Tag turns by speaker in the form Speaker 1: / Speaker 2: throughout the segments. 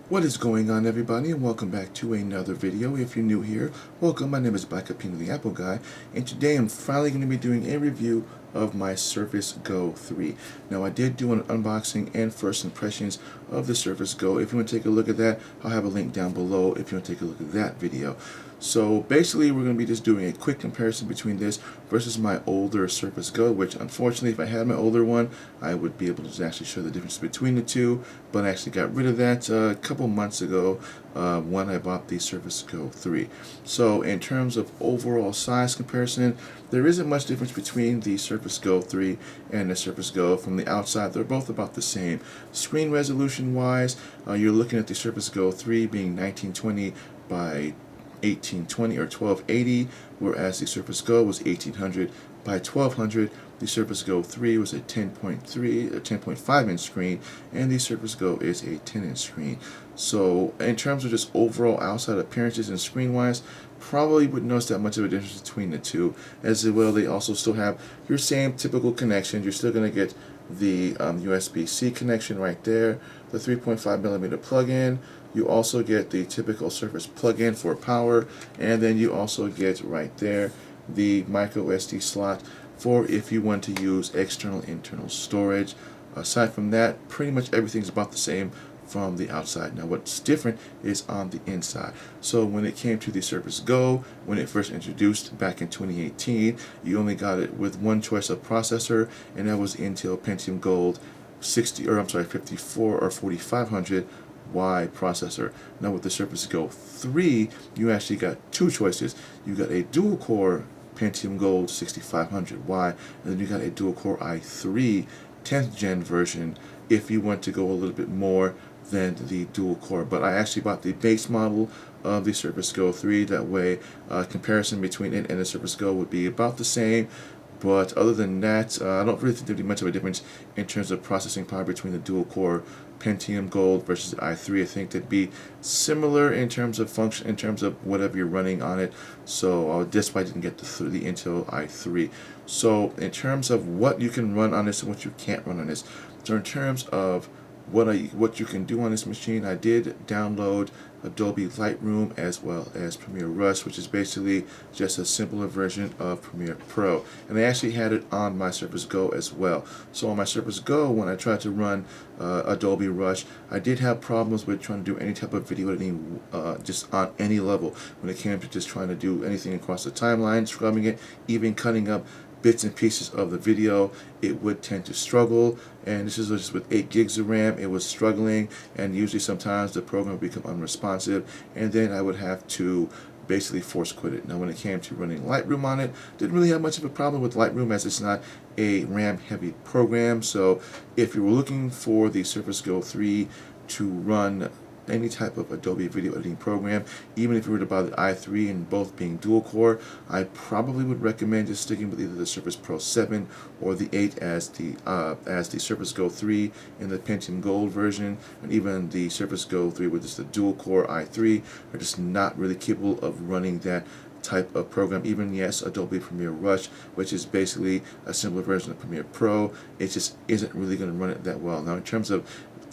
Speaker 1: What is going on, everybody, and welcome back to another video. If you're new here, welcome. My name is Black Pino the Apple Guy, and today I'm finally going to be doing a review of my Surface Go 3. Now, I did do an unboxing and first impressions of the Surface Go. If you want to take a look at that, I'll have a link down below if you want to take a look at that video. So basically, we're going to be just doing a quick comparison between this versus my older Surface Go, which unfortunately, if I had my older one, I would be able to actually show the difference between the two, but I actually got rid of that a couple months ago when I bought the Surface Go 3. So in terms of overall size comparison, there isn't much difference between the Surface Go 3 and the Surface Go. From the outside, they're both about the same. Screen resolution wise, you're looking at the Surface Go 3 being 1920 by 1820 or 1280, whereas the Surface Go was 1800 by 1200. The Surface Go 3 was a 10.3 or 10.5 inch screen, and the Surface Go is a 10-inch screen. So in terms of just overall outside appearances and screen wise, probably wouldn't notice that much of a difference between the two. As well, they also still have your same typical connections. You're still going to get the USB-C connection right there, the 3.5mm plug-in. You also get the typical Surface plug-in for power, and then you also get right there the micro SD slot for if you want to use external internal storage. Aside from that, pretty much everything's about the same from the outside. Now what's different is on the inside. So when it came to the Surface Go, when it first introduced back in 2018, you only got it with one choice of processor, and that was Intel Pentium Gold 54 or 4500 Y processor. Now with the Surface Go 3, you actually got two choices. You got a dual core Pentium Gold 6500Y, and then you got a dual core i3 10th gen version if you want to go a little bit more than the dual core. But I actually bought the base model of the Surface Go 3. That way, comparison between it and the Surface Go would be about the same. But other than that, I don't really think there'd be much of a difference in terms of processing power between the dual core Pentium Gold versus the i3. I think they'd be similar in terms of function, in terms of whatever you're running on it. So that's why I didn't get the Intel i3. So in terms of what you can run on this and what you can't run on this, so in terms of what you can do on this machine, I did download Adobe Lightroom as well as Premiere Rush, which is basically just a simpler version of Premiere Pro. And I actually had it on my Surface Go as well. So on my Surface Go, when I tried to run Adobe Rush, I did have problems with trying to do any type of video editing just on any level. When it came to just trying to do anything across the timeline, scrubbing it, even cutting up bits and pieces of the video, it would tend to struggle. And this is just with 8 gigs of RAM, it was struggling, and usually sometimes the program would become unresponsive, and then I would have to basically force quit it. Now when it came to running Lightroom on it, didn't really have much of a problem with Lightroom as it's not a RAM heavy program. So if you were looking for the Surface Go 3 to run any type of Adobe video editing program, even if you were to buy the i3 and both being dual core, I probably would recommend just sticking with either the Surface Pro 7 or the 8 as the Surface Go 3 in the Pentium Gold version, and even the Surface Go 3 with just the dual core i3 are just not really capable of running that type of program. Even yes, Adobe Premiere Rush, which is basically a simpler version of Premiere Pro, it just isn't really going to run it that well. Now in terms of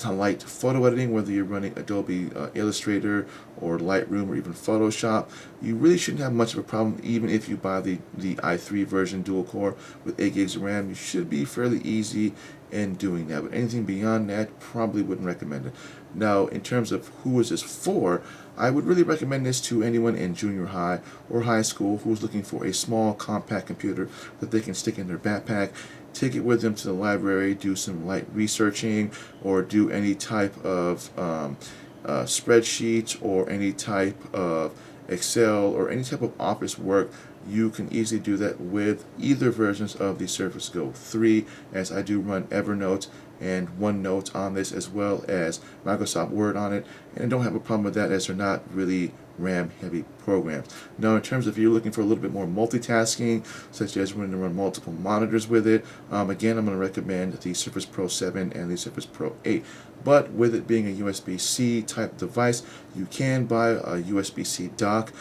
Speaker 1: light photo editing, whether you're running Adobe Illustrator or Lightroom or even Photoshop, you really shouldn't have much of a problem. Even if you buy the i3 version dual core with 8 gigs of RAM, you should be fairly easy in doing that. But anything beyond that, probably wouldn't recommend it. Now in terms of who is this for, I would really recommend this to anyone in junior high or high school who's looking for a small compact computer that they can stick in their backpack, take it with them to the library, do some light researching, or do any type of spreadsheets or any type of Excel or any type of office work. You can easily do that with either versions of the Surface Go 3, as I do run Evernote and OneNote on this, as well as Microsoft Word on it, and I don't have a problem with that, as they're not really RAM heavy programs. Now, in terms of if you're looking for a little bit more multitasking, such as when to run multiple monitors with it, again, I'm going to recommend the Surface Pro 7 and the Surface Pro 8. But with it being a USB-C type device, you can buy a USB-C dock,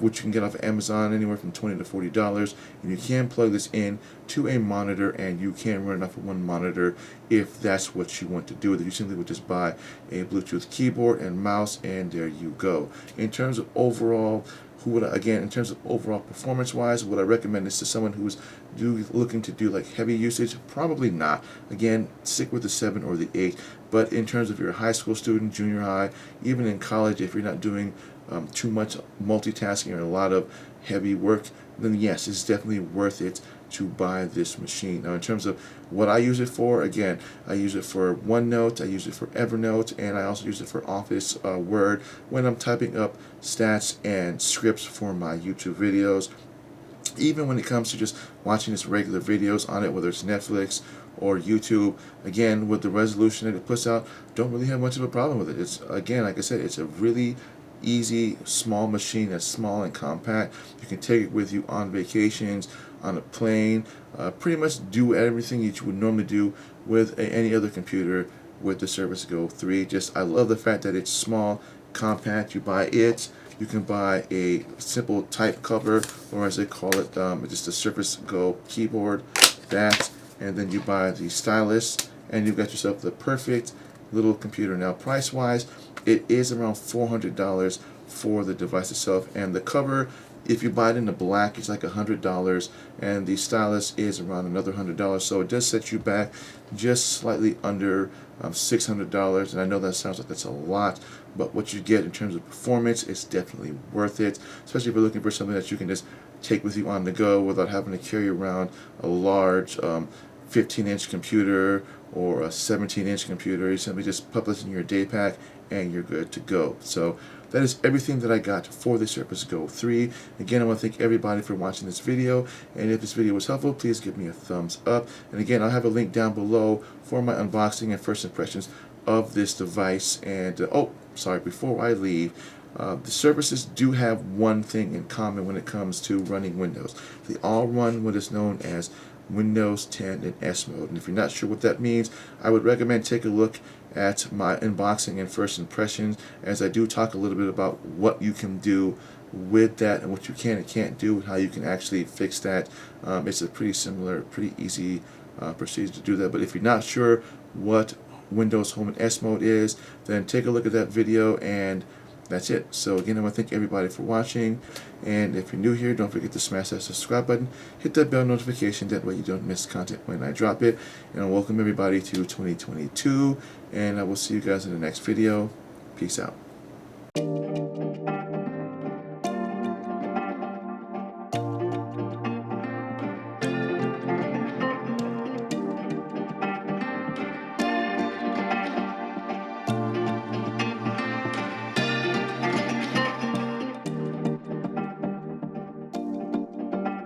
Speaker 1: which you can get off of Amazon anywhere from $20 to $40, and you can plug this in to a monitor, and you can run it off of one monitor if that's what you want to do with it. You simply would just buy a Bluetooth keyboard and mouse, and there you go. In terms of overall, in terms of overall performance-wise, would I recommend this to someone who's looking to do like heavy usage? Probably not. Again, stick with the 7 or the 8. But in terms of you're a high school student, junior high, even in college, if you're not doing too much multitasking or a lot of heavy work, then yes, it's definitely worth it to buy this machine. Now, in terms of what I use it for, again, I use it for OneNote, I use it for Evernote, and I also use it for Office Word when I'm typing up stats and scripts for my YouTube videos. Even when it comes to just watching just regular videos on it, whether it's Netflix or YouTube, again, with the resolution that it puts out, don't really have much of a problem with it. It's, again, like I said, it's a really easy, small machine that's small and compact. You can take it with you on vacations, on a plane, pretty much do everything that you would normally do with any other computer with the Surface Go 3. I love the fact that it's small, compact. You buy it, you can buy a simple type cover, or as they call it, just a Surface Go keyboard, and then you buy the stylus, and you've got yourself the perfect little computer. Now, price-wise, it is around $400 for the device itself, and the cover, if you buy it in the black, it's like $100, and the stylus is around another $100, so it does set you back just slightly under $600, and I know that sounds like that's a lot, but what you get in terms of performance is definitely worth it, especially if you're looking for something that you can just take with you on the go without having to carry around a large 15-inch computer or a 17-inch computer. You simply just pop this in your day pack and you're good to go. So that is everything that I got for the Surface Go 3. Again, I want to thank everybody for watching this video, and if this video was helpful, please give me a thumbs up. And again, I'll have a link down below for my unboxing and first impressions of this device. And before I leave, the Surfaces do have one thing in common when it comes to running Windows. They all run what is known as Windows 10 in S mode, and if you're not sure what that means, I would recommend take a look at my unboxing and first impressions, as I do talk a little bit about what you can do with that and what you can and can't do and how you can actually fix that. It's a pretty similar, pretty easy procedure to do that. But if you're not sure what Windows Home in S mode is, then take a look at that video, and that's it. So again, I want to thank everybody for watching, and if you're new here, don't forget to smash that subscribe button, hit that bell notification, that way you don't miss content when I drop it. And I welcome everybody to 2022, and I will see you guys in the next video. Peace out.